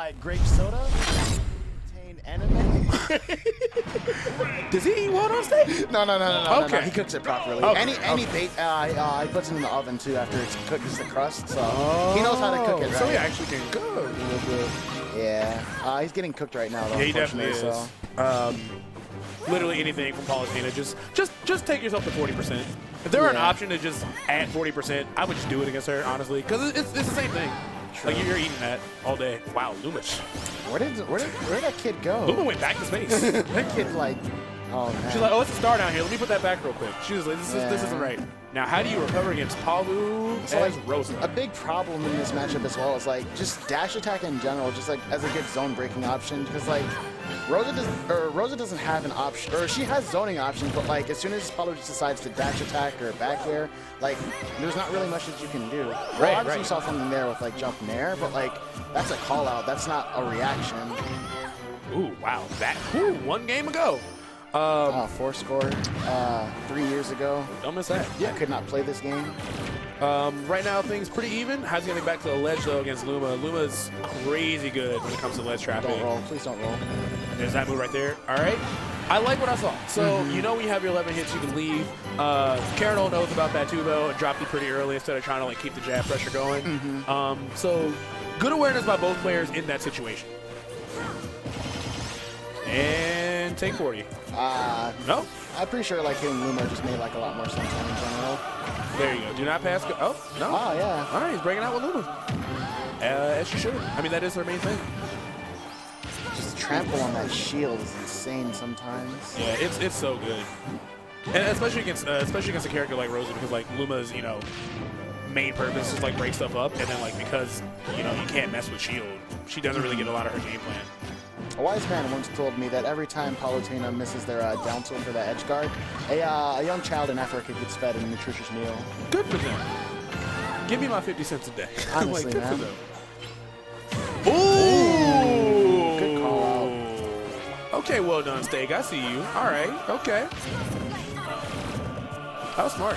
like grape soda. Contain anime. Does he eat one on stage? No. Okay. He cooks it properly. Okay. Any bait, he puts it in the oven too after it's cooked as the crust. So he knows how to cook it right. So he actually can cook. Yeah. He's getting cooked right now though. Yeah, he definitely is. So. Literally anything from Palutena. Just take yourself to 40%. If there were an option to just add 40%, I would just do it against her, honestly, because it's the same thing. True. Like you're eating that all day. Wow, Luma. Where did that kid go? Luma went back to space. That kid like, oh man. She's like, oh, it's a star down here. Let me put that back real quick. She was like, this isn't right. Now, how do you recover against Palu and Rosa? A big problem in this matchup as well is like just dash attack in general, just like as a good zone breaking option, because like Rosa doesn't have an option, or she has zoning options, but like as soon as Palu just decides to dash attack or back air, like there's not really much that you can do. Well, obviously you saw something there with like jump and air, but like that's a call out. That's not a reaction. Ooh, wow. One game ago. 4 score 3 years ago. Don't miss that. Yeah, I could not play this game. Right now, things pretty even. How's he getting back to the ledge, though, against Luma? Luma's crazy good when it comes to ledge trapping. Don't roll. Please don't roll. There's that move right there. All right. I like what I saw. So, you know when you have your 11 hits, you can leave. Karinole knows about that, too, though, and dropped you pretty early instead of trying to, like, keep the jab pressure going. So, good awareness by both players in that situation. And take 40. No? I'm pretty sure like hitting Luma just made like a lot more sense in general. There you go. Do not pass. Oh, no. Oh, yeah. All right, he's breaking out with Luma. As she should. I mean, that is her main thing. Just trample on that shield is insane sometimes. Yeah, it's so good. And especially against a character like Rosa, because like Luma's, main purpose is like break stuff up, and then like because you can't mess with shield, she doesn't really get a lot of her game plan. A wise man once told me that every time Palutena misses their down tilt for that edge guard, a young child in Africa gets fed a nutritious meal. Good for them. Give me my 50 cents a day. Honestly, like, man. Ooh! Good call out. Okay, well done, Steak. I see you. All right. Okay. That was smart.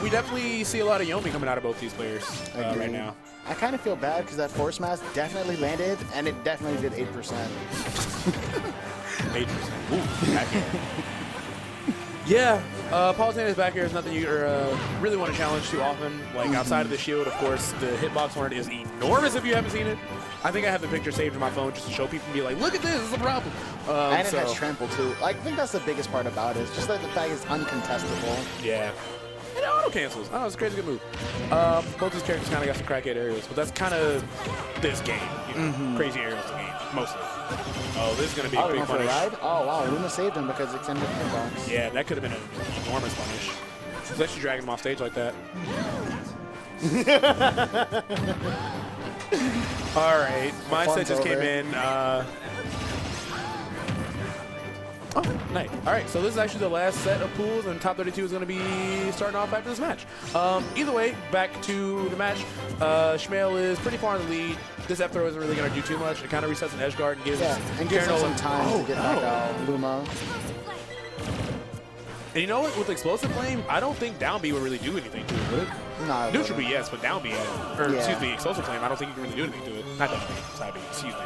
We definitely see a lot of Yomi coming out of both these players right now. I kind of feel bad because that force mask definitely landed, and it definitely did 8%. 8%. Ooh, back air. Yeah, Palutena's back air is nothing you really want to challenge too often. Like outside of the shield, of course, the hitbox on it is enormous if you haven't seen it. I think I have the picture saved in my phone just to show people and be like, look at this, it's a problem. And it has trample too. Like, I think that's the biggest part about it. It's just like the fact it's uncontestable. Yeah. And it auto cancels. Oh, it's a crazy good move. Both these characters kind of got some crackhead aerials, but that's kind of this game. Crazy aerials the game, mostly. Oh, this is going to be a big punish. Oh, wow. Luna saved him because it's in the hitbox. Yeah, that could have been an enormous punish. Especially dragging him off stage like that. All right. Mindset just came in. Oh, nice. All right, so this is actually the last set of pools, and top 32 is going to be starting off after this match. Either way, back to the match. Shmael is pretty far in the lead. This F throw isn't really going to do too much. It kind of resets an edge guard and gives Karinole some time to get back out Luma. And you know what? With Explosive Flame, I don't think down B would really do anything to it, would it? No. Neutral B, yes, but down B, excuse me, Explosive Flame, I don't think you can really do anything to it. Not down B, side B, excuse me.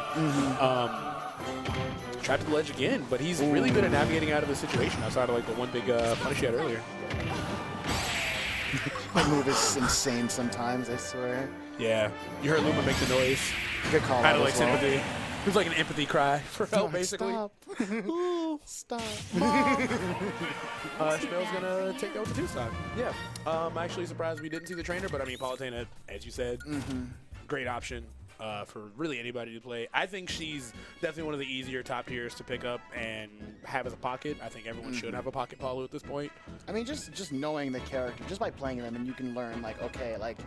Trapped to the ledge again, but he's really good at navigating out of the situation outside of like the one big punish he had earlier. That move is insane sometimes, I swear. Yeah, you heard Luma make the noise. Good call. Kind of like sympathy. It was like an empathy cry for help, basically. Stop. Stop. Shmael's gonna take that with the 2-stock. Yeah. I'm actually surprised we didn't see the trainer, but I mean, Palutena, as you said, great option. For really anybody to play. I think she's definitely one of the easier top tiers to pick up and have as a pocket. I think everyone should have a pocket Palu at this point. I mean, just knowing the character, just by playing them, and you can learn, like, okay, like,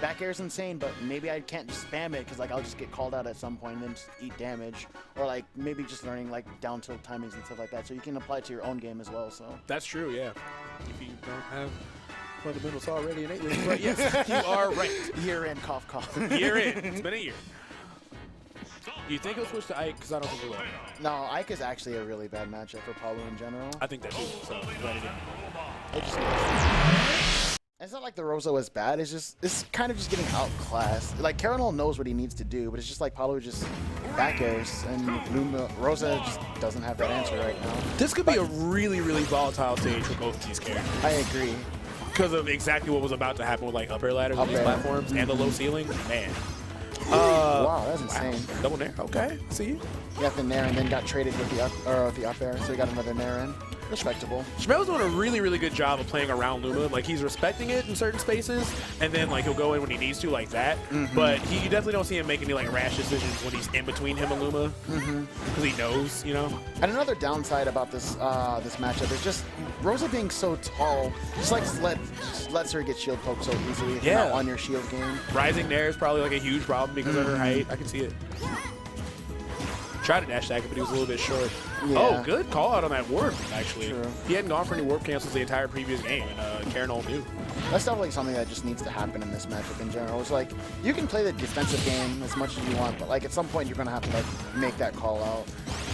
back air is insane, but maybe I can't just spam it because, like, I'll just get called out at some point and then just eat damage. Or, like, maybe just learning, like, down tilt timings and stuff like that. So you can apply it to your own game as well, so. That's true, yeah. If you don't have fundamentals already innately. But yes, you are right. Year in, cough, cough. Year in. It's been a year. Do you think he'll switch to Ike? Because I don't think he will. No, Ike is actually a really bad matchup for Palu in general. I think that too. So, glad he did. It just It's not like the Rosa was bad. It's kind of just getting outclassed. Like Karinole knows what he needs to do, but it's just like Palu just back airs, and Rosa just doesn't have that answer right now. This could be a really, really volatile stage for both of these characters. I agree. Because of exactly what was about to happen with like up air ladders on these platforms and the low ceiling. Man. Wow, that's insane. Wow. Double nair. Okay, see you. He got the nair and then got traded with the up air, so he got another nair in. Respectable. Shmael's doing a really, really good job of playing around Luma. Like, he's respecting it in certain spaces, and then, like, he'll go in when he needs to, like that. But you definitely don't see him make any, like, rash decisions when he's in between him and Luma. Because he knows, you know? And another downside about this this matchup is just Rosa being so tall, just lets her get shield poked so easily if you're not on your shield game. Rising Nair is probably, like, a huge problem because of her height. I can see it. Tried to dash attack it, but he was a little bit short. Yeah. Oh, good call out on that warp, actually. True. He hadn't gone for any warp cancels the entire previous game, and Karinole knew. That's definitely something that just needs to happen in this matchup in general. It's like, you can play the defensive game as much as you want, but like at some point you're going to have to like make that call out.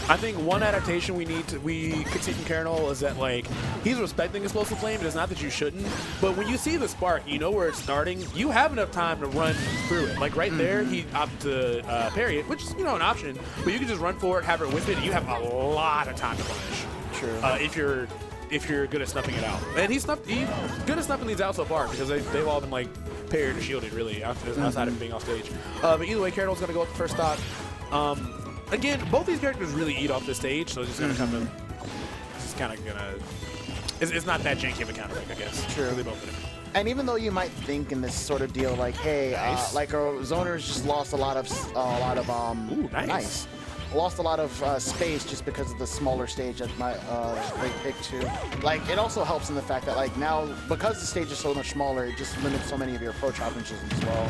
I think one adaptation we could see from Karinole is that like he's respecting explosive flame, and it's not that you shouldn't, but when you see the spark, you know where it's starting. You have enough time to run through it. Like right there, he opted to parry it, which is an option, but you can just run for it, have her whip it, and you have a lot of time to punish. True. If you're good at snuffing it out, and he's good at snuffing these out so far because they've all been like parried or shielded really outside of being off stage. But either way, Karinole's gonna go with the first stock. Again, both these characters really eat off the stage, so it's just gonna it's not that janky of a counter pick, I guess. True. They both did it. And even though you might think in this sort of deal like, hey, like Zoner's just lost a lot of Ooh, nice. Lost a lot of space just because of the smaller stage that they picked to. Like, it also helps in the fact that like now, because the stage is so much smaller, it just limits so many of your approach options as well.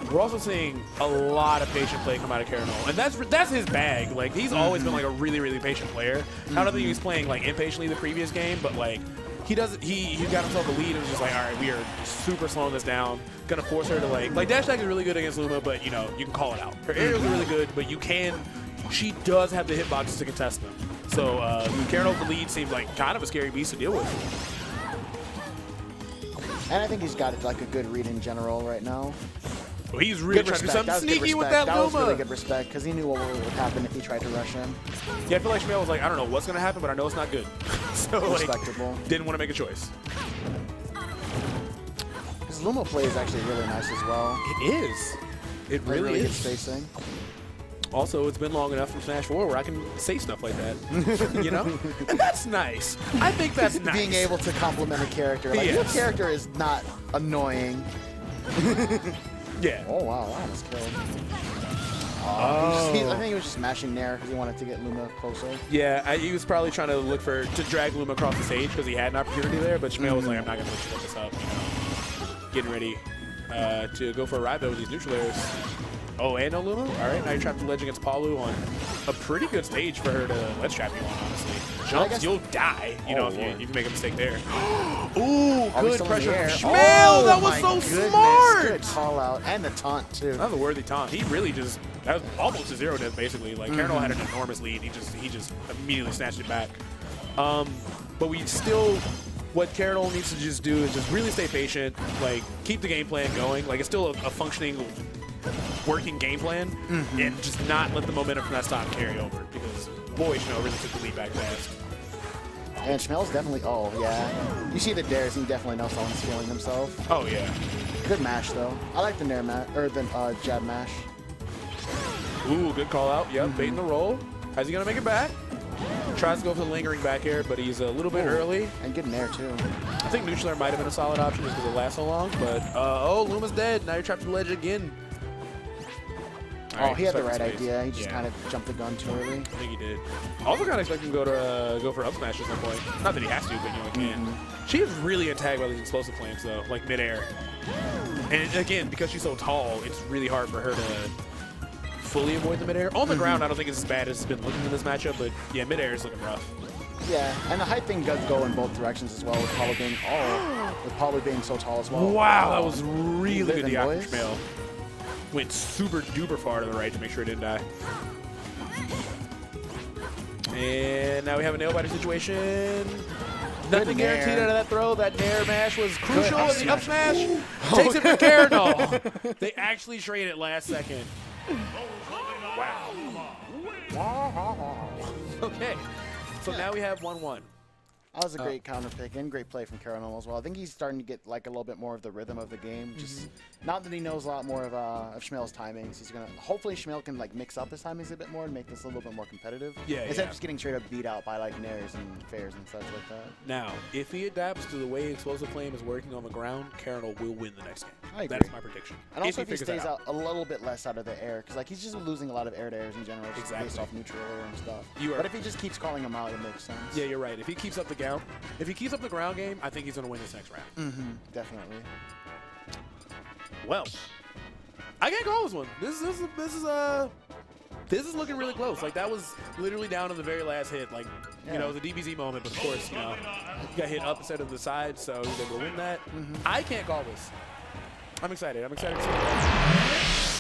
We're also seeing a lot of patient play come out of Karinole, and that's his bag. Like he's always been like a really, really patient player. I don't think he was playing like impatiently the previous game, but like he got himself a lead and was just like, all right, we are super slowing this down. Gonna force her to like dash attack is really good against Luma, but you know you can call it out. Her aerials are really good, but she does have the hitboxes to contest them. So Karinole the lead seems like kind of a scary beast to deal with. And I think he's got like a good read in general right now. Well, he's really trying to do something sneaky with that Luma. That was really good respect because he knew what would happen if he tried to rush him. Yeah, I feel like Shmael was like, I don't know what's going to happen, but I know it's not good. So, respectable. Like, didn't want to make a choice. His Luma play is actually really nice as well. It is. It really good is. spacing. Also, it's been long enough from Smash 4 where I can say stuff like that, you know? And that's nice. I think that's nice. Being able to compliment a character. Like, your character is not annoying. Yeah. Oh, wow. That was killed. I think he was just mashing Nair because he wanted to get Luma closer. Yeah, he was probably trying to look to drag Luma across the stage because he had an opportunity there, but Shmael was like, I'm not going to let you put this up. You know? Getting ready to go for a ride with these neutral airs. Oh, and no Luma? All right, now you're trapped the ledge against Palu on a pretty good stage for her to ledge trap you on, honestly. Jumps, you'll die, you know, if you make a mistake there. Ooh, good pressure from Shmael! That was so smart! Good call out, and the taunt, too. That was a worthy taunt. He really just, that was almost a zero death, basically. Like, Karinole had an enormous lead. He just immediately snatched it back. But we still, what Karinole needs to just do is just really stay patient, like, keep the game plan going. Like, it's still a functioning, working game plan, and just not let the momentum from that stock carry over, because boy, Shmael really took the lead back fast. And Shmael's definitely, you see the dares, he definitely knows someone's feeling himself. Oh yeah. Good mash though. I like the Nair mash, or the jab mash. Ooh, good call out. Yep, baiting the roll. How's he gonna make it back? Tries to go for the lingering back air, but he's a little bit early. And good Nair too. I think neutral air might have been a solid option just because it lasts so long, but oh, Luma's dead. Now you're trapped to the ledge again. Oh, he had the right idea. He just kind of jumped the gun too early. I think he did. Also kind of expect him to go for up smash at some point. Not that he has to, but you know he can. She is really attacked by these explosive flames though, like midair. And again, because she's so tall, it's really hard for her to fully avoid the midair. On the ground, I don't think it's as bad as it's been looking in this matchup, but yeah, midair is looking rough. Yeah, and the height thing does go in both directions as well, with Palu being so tall as well. Wow, that was really good DI from Shmael. Went super duper far to the right to make sure it didn't die. And now we have a nail biter situation. Nothing nair. guaranteed out of that throw. That nair mash was crucial. up And the up smash takes it for Karinole. They actually trade it last second. Wow. Okay. So now we have 1-1. That was a great counter pick and great play from Karinole as well. I think he's starting to get like a little bit more of the rhythm of the game. Just not that he knows a lot more of Shmael's timings. He's gonna hopefully Shmael can like mix up his timings a bit more and make this a little bit more competitive. Yeah, Instead of just getting straight up beat out by like nairs and fairs and such like that. Now, if he adapts to the way explosive flame is working on the ground, Karinole will win the next game. I agree. That's my prediction. And also if he figures that stays out a little bit less out of the air, because like he's just losing a lot of air to airs in general, just based off neutral air and stuff. But if he just keeps calling them out, it makes sense. Yeah, you're right. If he keeps up the ground game, I think he's gonna win this next round. Definitely. Well, I can't call this one. This is looking really close. Like that was literally down to the very last hit. Like you know, the DBZ moment. But of course, you know, he got hit up instead of the side, so he's able to win that. I can't call this. I'm excited. I'm excited to see that.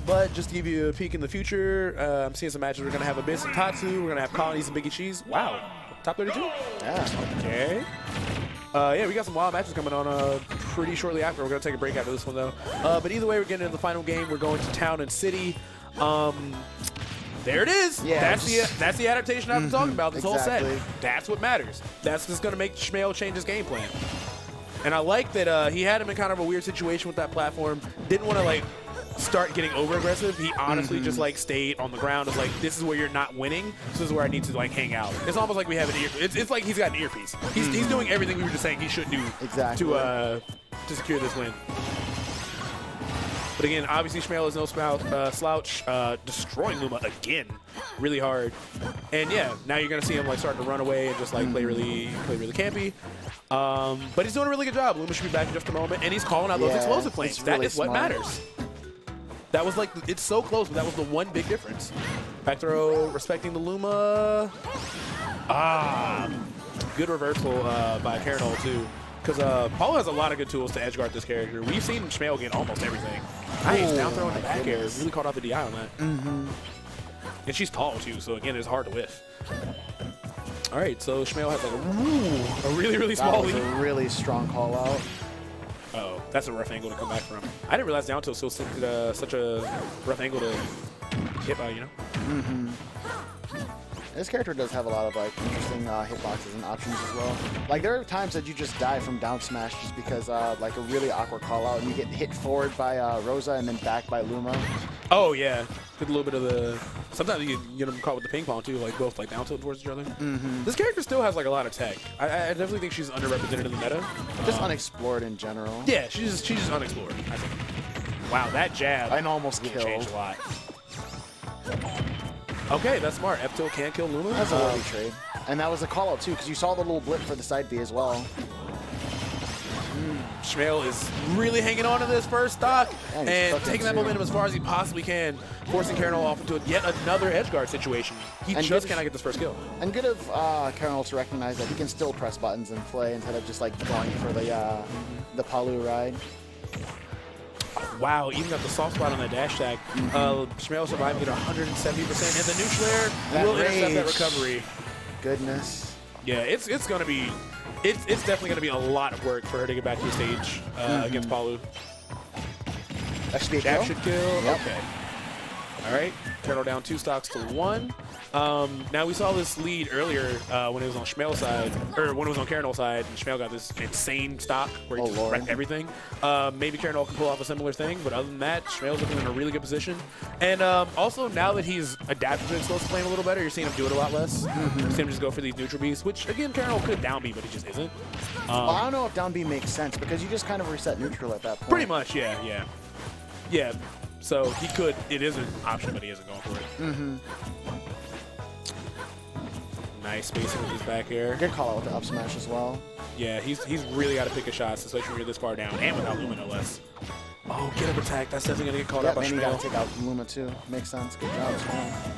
But just to give you a peek in the future, I'm seeing some matches. We're gonna have Abyss and Tatsu. We're gonna have Colonies and Biggie Cheese. Wow, top 32. Yeah. Okay. Yeah, we got some wild matches coming on pretty shortly after. We're going to take a break after this one, though. But either way, we're getting into the final game. We're going to Town and City. There it is. Yeah, that's the adaptation I've been talking about this whole set. Exactly. That's what matters. That's just going to make Shmael change his game plan. And I like that he had him in kind of a weird situation with that platform. Didn't want to, like, start getting over aggressive. He honestly just like stayed on the ground. It's like, this is where you're not winning, so this is where I need to like hang out. It's almost like we have an ear. It's like he's got an earpiece. He's doing everything we were just saying he should do to secure this win. But again, obviously Shmael is no slouch, destroying Luma again really hard. And yeah, now you're gonna see him like starting to run away and just like play really campy. But he's doing a really good job. Luma should be back in just a moment, and he's calling out those explosive plays. Really that is what matters. That was like, it's so close, but that was the one big difference. Back throw, respecting the Luma. Good reversal by Karinole too. Because Paulo has a lot of good tools to edgeguard this character. We've seen Shmael get almost everything. Nice, down throw in the back air. Really caught out the DI on that. And she's tall too, so again, it's hard to whiff. All right, so Shmael has like a really small lead. That was a really strong call out. Uh-oh, that's a rough angle to come back from. I didn't realize down tilt was such a rough angle to hit by, you know? This character does have a lot of like interesting hitboxes and options as well. Like there are times that you just die from down smash just because like a really awkward call out and you get hit forward by Rosa and then back by Luma. Oh yeah, get a little bit of the. Sometimes you get them caught with the ping pong too, like both like down tilt towards each other. This character still has like a lot of tech. I definitely think she's underrepresented in the meta. Just unexplored in general. Yeah, she's just unexplored, I think. Wow, that jab. And almost killed. Changed a lot. Okay, that's smart. F tilt can kill Luma. That's a worthy trade. And that was a call out too, because you saw the little blip for the side B as well. Shmael is really hanging on to this first stock and taking that momentum as far as he possibly can, forcing Karinole off into yet another edgeguard situation. He just cannot get this first kill. And good of Karinole to recognize that he can still press buttons and play instead of just like going for the Palu ride. Wow, even got the soft spot on that dash tag. Shmael surviving at 170%, and the neutral air will intercept that recovery. Goodness. Yeah, it's gonna be. It's definitely going to be a lot of work for her to get back to the stage against Palu. That should be a kill. That should kill. Yep. Okay. All right. Karinole down 2 stocks to 1. Now we saw this lead earlier when it was on Shmael's side, or when it was on Karinole's side, and Shmael got this insane stock where he just wrecked everything. Maybe Karinole can pull off a similar thing, but other than that, Shmael's looking in a really good position. And also, now that he's adapted to explosive flame a little better, you're seeing him do it a lot less. You're seeing him just go for these neutral beats, which, again, Karinole could down B, but he just isn't. Well, I don't know if down B makes sense, because you just kind of reset neutral at that point. Pretty much, yeah. So he could, it is an option, but he isn't going for it. Nice spacing with his back air. Good call out with the up smash as well. Yeah, he's really got to pick his shots, especially when you're this far down, and without Luma no less. Oh, get up attack. That's definitely going to get called out by Shmael. You got to take out Luma too. Makes sense. Good job, Shmael.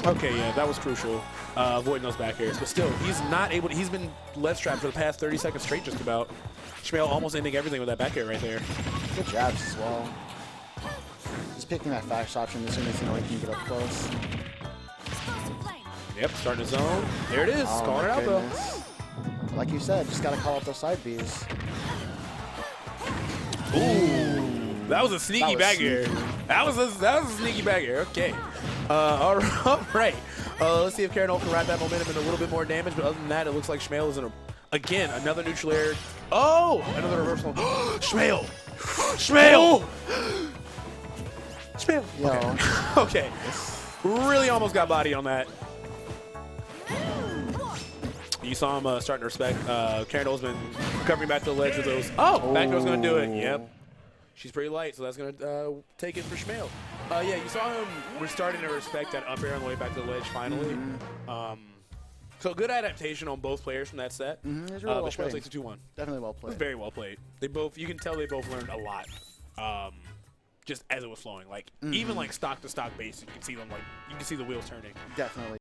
Okay, yeah, that was crucial, avoiding those back airs. But still, he's not able to, he's been left trapped for the past 30 seconds straight just about. Shmael almost ending everything with that back air right there. Good jabs as well. Just picking that fast option as soon as you know he can get up close. Yep, starting to zone. There it is. Oh, Calling it my out, though. goodness. Like you said, just got to call out those side Bs. Ooh. That was a sneaky back air. That was a sneaky back air. Okay. All right. Let's see if Karinole can wrap that momentum in a little bit more damage. But other than that, it looks like Shmael is in again, another neutral air. Oh, another reversal. Shmael. Shmael. Shmael. Yo. Okay. Really almost got bodied on that. You saw him starting to respect. Karinole's been recovering back to the ledge with those. Oh, backdoor's going to do it. Yep. She's pretty light, so that's going to take it for Shmael. Yeah, you saw him. We're starting to respect that up air on the way back to the ledge finally. So good adaptation on both players from that set. It was really but well Shmael played. takes a 2-1. Definitely well It played. was very well played. They both, you can tell they both learned a lot. Just as it was flowing. Like even like stock to stock base, you can see them like you can see the wheels turning. Definitely.